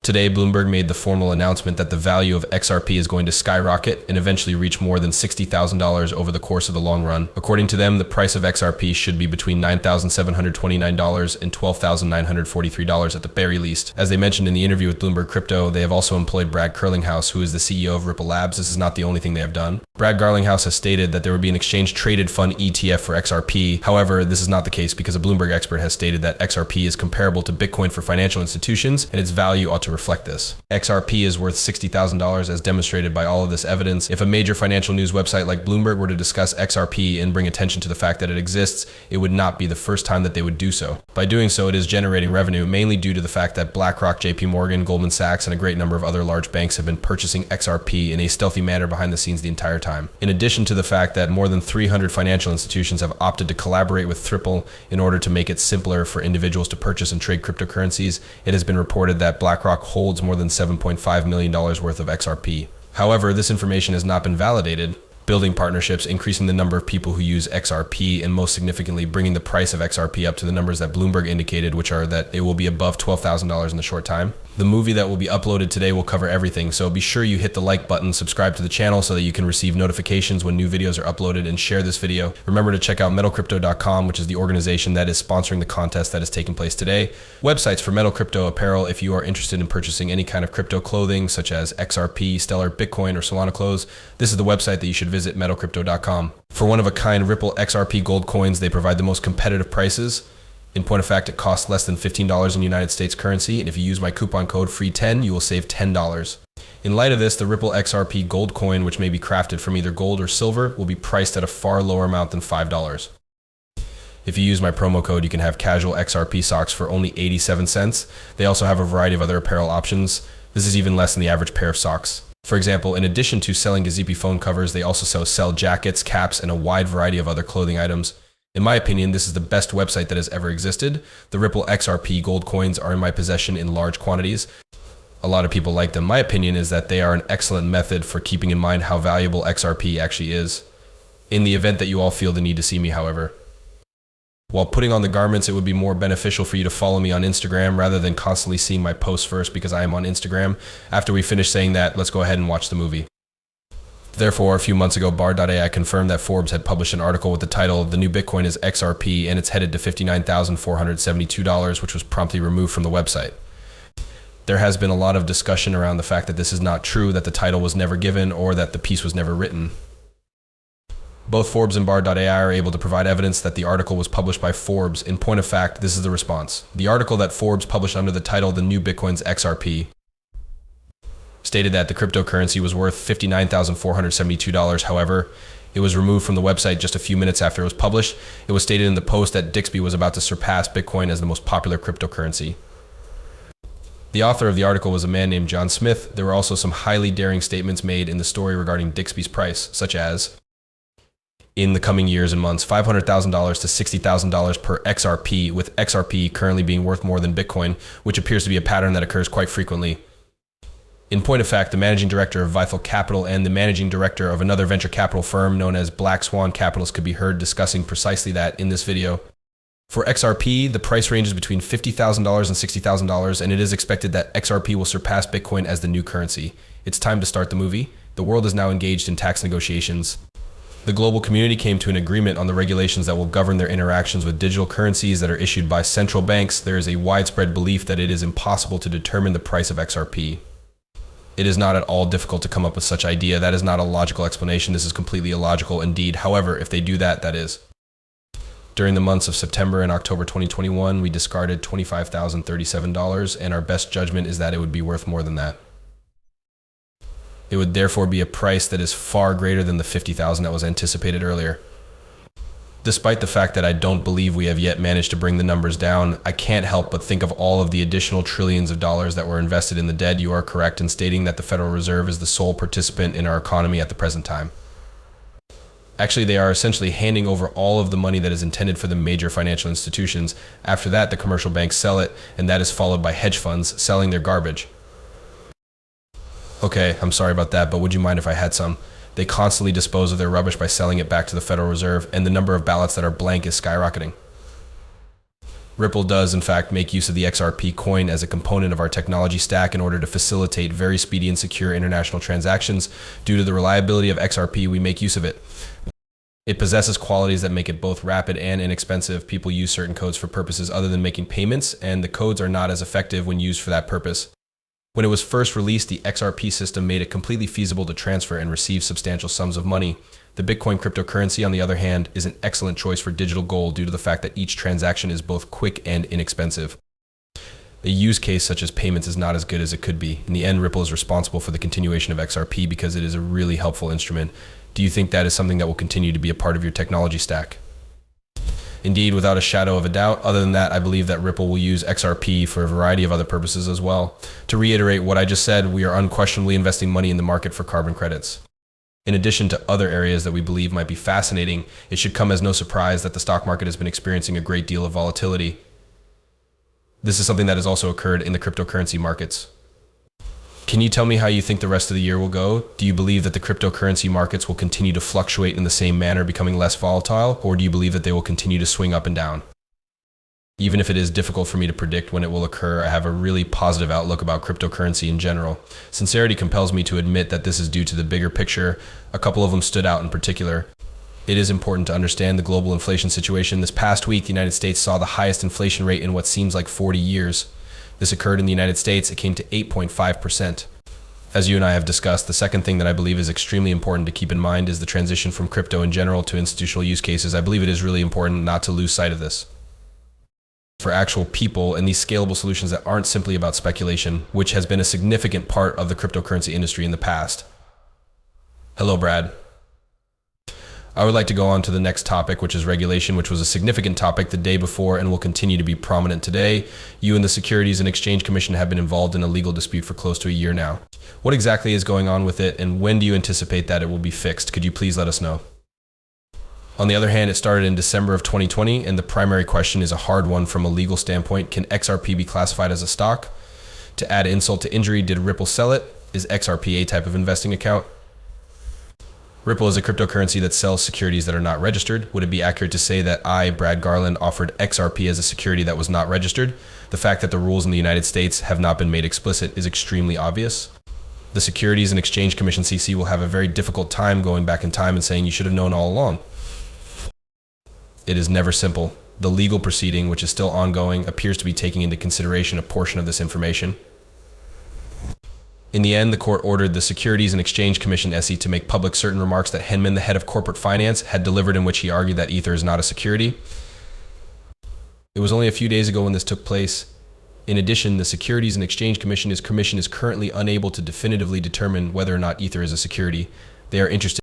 Today, Bloomberg made the formal announcement that the value of XRP is going to skyrocket and eventually reach more than $60,000 over the course of the long run. According to them, the price of XRP should be between $9,729 and $12,943 at the very least. As they mentioned in the interview with Bloomberg Crypto, they have also employed Brad Garlinghouse, who is the CEO of Ripple Labs. This is not the only thing they have done. Brad Garlinghouse has stated that there would be an exchange-traded fund ETF for XRP. However, this is not the case because a Bloomberg expert has stated that XRP is comparable to Bitcoin for financial institutions and its value ought to reflect this. XRP is worth $60,000 as demonstrated by all of this evidence. If a major financial news website like Bloomberg were to discuss XRP and bring attention to the fact that it exists, it would not be the first time that they would do so. By doing so, it is generating revenue, mainly due to the fact that BlackRock, JP Morgan, Goldman Sachs, and a great number of other large banks have been purchasing XRP in a stealthy manner behind the scenes the entire time. In addition to the fact that more than 300 financial institutions have opted to collaborate with Ripple in order to make it simpler for individuals to purchase and trade cryptocurrencies, it has been reported that BlackRock holds more than $7.5 million worth of XRP. However, this information has not been validated. Building partnerships, increasing the number of people who use XRP, and most significantly, bringing the price of XRP up to the numbers that Bloomberg indicated, which are that it will be above $12,000 in a short time. The movie that will be uploaded today will cover everything, so be sure you hit the like button, subscribe to the channel so that you can receive notifications when new videos are uploaded, and share this video. Remember to check out metalcrypto.com, which is the organization that is sponsoring the contest that is taking place today. Websites for Metal Crypto apparel if you are interested in purchasing any kind of crypto clothing such as XRP, Stellar, Bitcoin, or Solana clothes. This is the website that you should visit, metalcrypto.com. For one-of-a-kind Ripple XRP gold coins, they provide the most competitive prices. In point of fact, it costs less than $15 in United States currency, and if you use my coupon code FREE10, you will save $10. In light of this, the Ripple XRP gold coin, which may be crafted from either gold or silver, will be priced at a far lower amount than $5. If you use my promo code, you can have casual XRP socks for only 87 cents. They also have a variety of other apparel options. This is even less than the average pair of socks. For example, in addition to selling Gazipi phone covers, they also sell jackets, caps, and a wide variety of other clothing items. In my opinion, this is the best website that has ever existed. The Ripple XRP gold coins are in my possession in large quantities. A lot of people like them. My opinion is that they are an excellent method for keeping in mind how valuable XRP actually is. In the event that you all feel the need to see me, however. While putting on the garments, it would be more beneficial for you to follow me on Instagram rather than constantly seeing my posts first because I am on Instagram. After we finish saying that, let's go ahead and watch the movie. Therefore, a few months ago, Bar.ai confirmed that Forbes had published an article with the title, "The New Bitcoin is XRP," and it's headed to $59,472, which was promptly removed from the website. There has been a lot of discussion around the fact that this is not true, that the title was never given, or that the piece was never written. Both Forbes and Bar.ai are able to provide evidence that the article was published by Forbes. In point of fact, this is the response. The article that Forbes published under the title, "The New Bitcoin's XRP," stated that the cryptocurrency was worth $59,472. However, it was removed from the website just a few minutes after it was published. It was stated in the post that Bixby was about to surpass Bitcoin as the most popular cryptocurrency. The author of the article was a man named John Smith. There were also some highly daring statements made in the story regarding Bixby's price, such as, in the coming years and months, $500,000 to $60,000 per XRP, with XRP currently being worth more than Bitcoin, which appears to be a pattern that occurs quite frequently. In point of fact, the managing director of Vithal Capital and the managing director of another venture capital firm known as Black Swan Capitals could be heard discussing precisely that in this video. For XRP, the price ranges between $50,000 and $60,000, and it is expected that XRP will surpass Bitcoin as the new currency. It's time to start the movie. The world is now engaged in tax negotiations. The global community came to an agreement on the regulations that will govern their interactions with digital currencies that are issued by central banks. There is a widespread belief that it is impossible to determine the price of XRP. It is not at all difficult to come up with such idea. That is not a logical explanation. This is completely illogical indeed. However, if they do that, that is. During the months of September and October 2021, we discarded $25,037, and our best judgment is that it would be worth more than that. It would therefore be a price that is far greater than the $50,000 that was anticipated earlier. Despite the fact that I don't believe we have yet managed to bring the numbers down, I can't help but think of all of the additional trillions of dollars that were invested in the dead. You are correct in stating that the Federal Reserve is the sole participant in our economy at the present time. Actually, they are essentially handing over all of the money that is intended for the major financial institutions. After that, the commercial banks sell it, and that is followed by hedge funds selling their garbage. Okay, I'm sorry about that, but would you mind if I had some? They constantly dispose of their rubbish by selling it back to the Federal Reserve, and the number of ballots that are blank is skyrocketing. Ripple does, in fact, make use of the XRP coin as a component of our technology stack in order to facilitate very speedy and secure international transactions. Due to the reliability of XRP, we make use of it. It possesses qualities that make it both rapid and inexpensive. People use certain codes for purposes other than making payments, and the codes are not as effective when used for that purpose. When it was first released, the XRP system made it completely feasible to transfer and receive substantial sums of money. The Bitcoin cryptocurrency, on the other hand, is an excellent choice for digital gold due to the fact that each transaction is both quick and inexpensive. A use case such as payments is not as good as it could be. In the end, Ripple is responsible for the continuation of XRP because it is a really helpful instrument. Do you think that is something that will continue to be a part of your technology stack? Indeed, without a shadow of a doubt. Other than that, I believe that Ripple will use XRP for a variety of other purposes as well. To reiterate what I just said, we are unquestionably investing money in the market for carbon credits. In addition to other areas that we believe might be fascinating, it should come as no surprise that the stock market has been experiencing a great deal of volatility. This is something that has also occurred in the cryptocurrency markets. Can you tell me how you think the rest of the year will go? Do you believe that the cryptocurrency markets will continue to fluctuate in the same manner, becoming less volatile, or do you believe that they will continue to swing up and down? Even if it is difficult for me to predict when it will occur, I have a really positive outlook about cryptocurrency in general. Sincerity compels me to admit that this is due to the bigger picture. A couple of them stood out in particular. It is important to understand the global inflation situation. This past week, the United States saw the highest inflation rate in what seems like 40 years. This occurred in the United States. It came to 8.5%. As you and I have discussed, the second thing that I believe is extremely important to keep in mind is the transition from crypto in general to institutional use cases. I believe it is really important not to lose sight of this. For actual people and these scalable solutions that aren't simply about speculation, which has been a significant part of the cryptocurrency industry in the past. Hello, Brad. I would like to go on to the next topic, which is regulation, which was a significant topic the day before and will continue to be prominent today. You and the Securities and Exchange Commission have been involved in a legal dispute for close to a year now. What exactly is going on with it, and when do you anticipate that it will be fixed? Could you please let us know? On the other hand, it started in December of 2020, and the primary question is a hard one from a legal standpoint. Can XRP be classified as a stock? To add insult to injury, did Ripple sell it? Is XRP a type of investing account? Ripple is a cryptocurrency that sells securities that are not registered. Would it be accurate to say that I, Brad Garland, offered XRP as a security that was not registered? The fact that the rules in the United States have not been made explicit is extremely obvious. The Securities and Exchange Commission (SEC) will have a very difficult time going back in time and saying you should have known all along. It is never simple. The legal proceeding, which is still ongoing, appears to be taking into consideration a portion of this information. In the end, the court ordered the Securities and Exchange Commission (SEC) to make public certain remarks that Henman, the head of corporate finance, had delivered, in which he argued that Ether is not a security. It was only a few days ago when this took place. In addition, the Securities and Exchange Commission is currently unable to definitively determine whether or not Ether is a security. They are interested